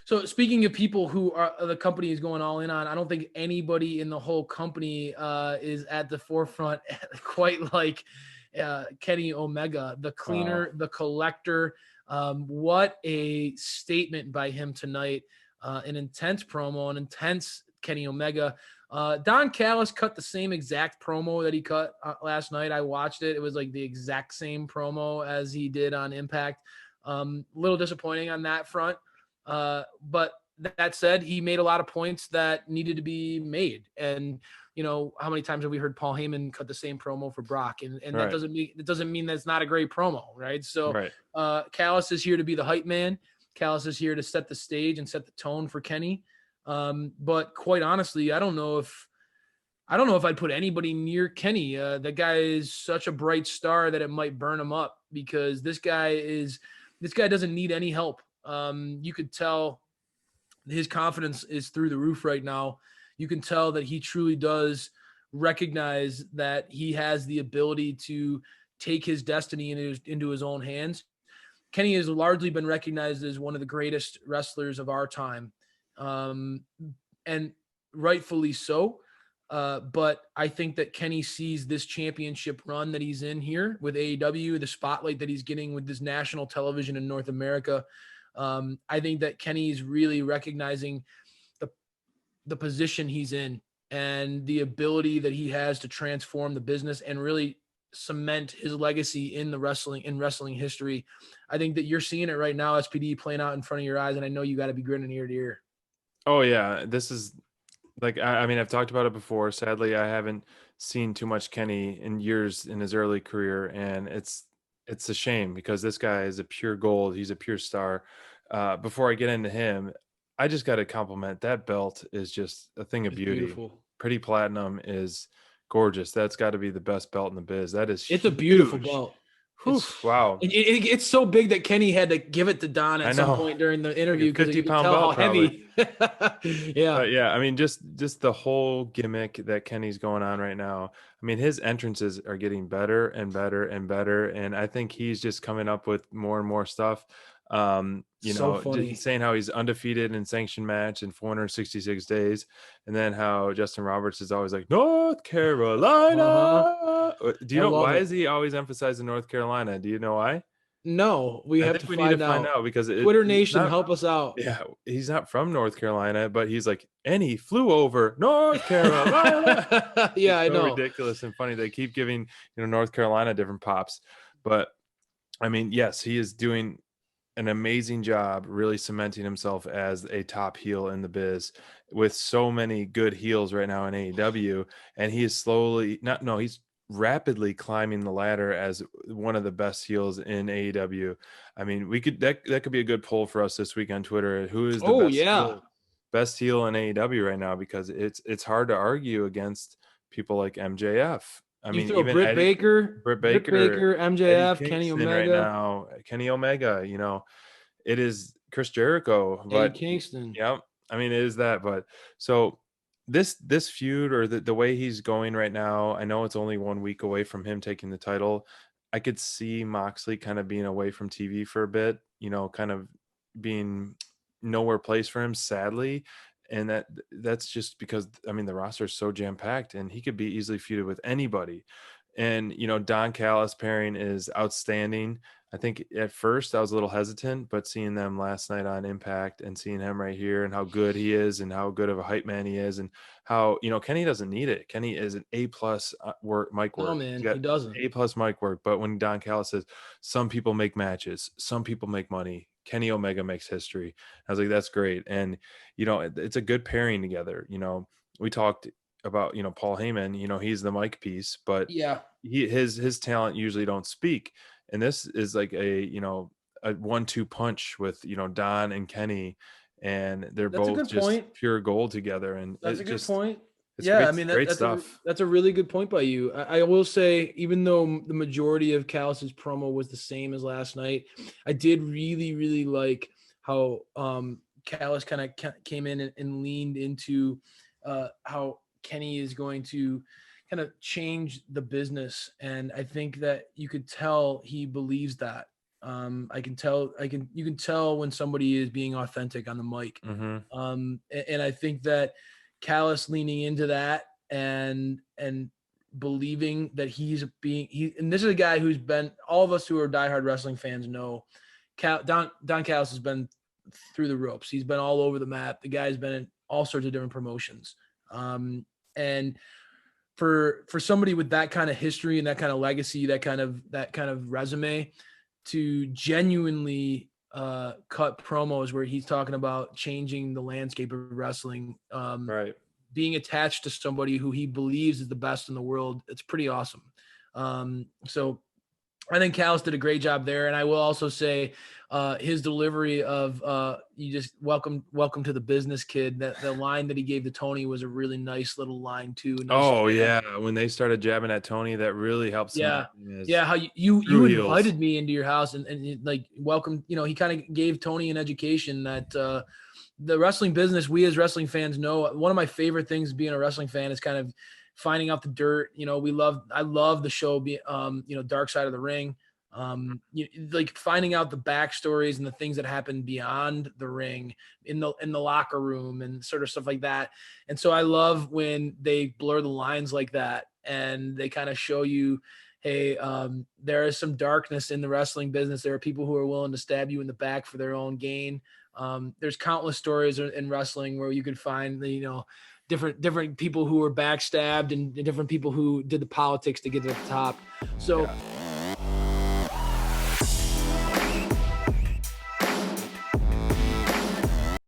So speaking of people who are the company is going all in on, I don't think anybody in the whole company is at the forefront quite like Kenny Omega, the cleaner, the collector. What a statement by him tonight. An intense promo, an intense Kenny Omega. Don Callis cut the same exact promo that he cut last night. I watched it. It was like the exact same promo as he did on Impact. Little disappointing on that front. But that said, he made a lot of points that needed to be made. And, you know, how many times have we heard Paul Heyman cut the same promo for Brock? And Right. that doesn't mean that's not a great promo, right? So Right. Callis is here to be the hype man. Callis is here to set the stage and set the tone for Kenny. But quite honestly, I don't know if I'd put anybody near Kenny. That guy is such a bright star that it might burn him up, because this guy doesn't need any help. You could tell his confidence is through the roof right now. You can tell that he truly does recognize that he has the ability to take his destiny into his own hands. Kenny has largely been recognized as one of the greatest wrestlers of our time, and rightfully so. But I think that Kenny sees this championship run that he's in here with AEW, the spotlight that he's getting with this national television in North America. I think that Kenny's really recognizing the position he's in and the ability that he has to transform the business and really cement his legacy in wrestling history. I think that you're seeing it right now, SPD, playing out in front of your eyes, and I know you got to be grinning ear to ear. Oh yeah, this is like I mean I've talked about it before. Sadly, I haven't seen too much Kenny in years in his early career, and it's a shame because this guy is a pure gold. He's a pure star. Before I get into him, I just got to compliment that belt is just a thing of It's beauty. beautiful. Pretty Platinum is gorgeous. That's got to be the best belt in the biz. That is It's a beautiful huge. belt. Whew, wow. It's so big that Kenny had to give it to Don I at some know. point during the Like a interview because you could 50-pound tell how belt probably. heavy. Yeah. But yeah, I mean, just the whole gimmick that Kenny's going on right now. I mean, his entrances are getting better and better and better, and I think he's just coming up with more and more stuff. So Just funny. saying how he's undefeated in sanctioned match in 466 days, and then how Justin Roberts is always like North Carolina. Do you I know love why it. is he always emphasizing North Carolina? Do you know why? No, we I have think to we need to find find out. out because Twitter he's Nation, not. help us out. Yeah, he's not from North Carolina, but he's like, and he flew over North Carolina. Yeah, It's I so know. ridiculous and funny. They keep giving, North Carolina different pops. But I mean, yes, he is doing an amazing job really cementing himself as a top heel in the biz with so many good heels right now in AEW. And he is he's rapidly climbing the ladder as one of the best heels in AEW. I mean, that could be a good poll for us this week on Twitter. Who is the Oh yeah. best heel in AEW right now? Because it's hard to argue against people like MJF. I You mean, throw even Britt Baker, Britt Baker, Eddie MJF, Kenny Kingston right Omega, now, Kenny Omega, it is Chris Jericho, Eddie but Kingston. yeah, I mean, it is that, but so this feud or the way he's going right now, I know it's only 1 week away from him taking the title. I could see Moxley kind of being away from TV for a bit, kind of being nowhere place for him, sadly. And that's just because I mean the roster is so jam packed, and he could be easily feuded with anybody. And Don Callis pairing is outstanding. I think at first I was a little hesitant, but seeing them last night on Impact and seeing him right here and how good he is and how good of a hype man he is and how, Kenny doesn't need it. Kenny is an A+ mic No, work. man, He's he got doesn't. A+ mic work. But when Don Callis says some people make matches, some people make money, Kenny Omega makes history. I was like, that's great. And, it's a good pairing together. We talked about, Paul Heyman, he's the mic piece, but Yeah. his talent usually don't speak. And this is like a 1-2 punch with Don and Kenny, and they're That's a both good just point. pure gold together, and That's a good it's point. Yeah, I great mean great stuff. that's a really good point by you. I will say, even though the majority of Callis's promo was the same as last night, I did really really like how Callis kind of came in and leaned into how Kenny is going to kind of change the business, and I think that you could tell he believes that. I can tell, you can tell when somebody is being authentic on the mic. Mm-hmm. And I think that Callis leaning into that and believing that and this is a guy who's been, all of us who are diehard wrestling fans know, Don Callis has been through the ropes. He's been all over the map. The guy's been in all sorts of different promotions. And for somebody with that kind of history and that kind of legacy, that kind of resume, to genuinely cut promos where he's talking about changing the landscape of wrestling, Right. being attached to somebody who he believes is the best in the world, it's pretty awesome. So I think Callis did a great job there. And I will also say his delivery of you just welcome to the business, kid. That the line that he gave to Tony was a really nice little line too. Nice Oh yeah, when they started jabbing at Tony, that really helped. Yeah. How you heels. invited me into your house and like welcome, he kind of gave Tony an education that the wrestling business, we as wrestling fans know. One of my favorite things being a wrestling fan is kind of finding out the dirt. I love the show, Dark Side of the Ring. Like finding out the backstories and the things that happen beyond the ring in the locker room and sort of stuff like that. And so I love when they blur the lines like that and they kind of show you, hey, there is some darkness in the wrestling business. There are people who are willing to stab you in the back for their own gain. There's countless stories in wrestling where you could find different people who were backstabbed and different people who did the politics to get to the top. So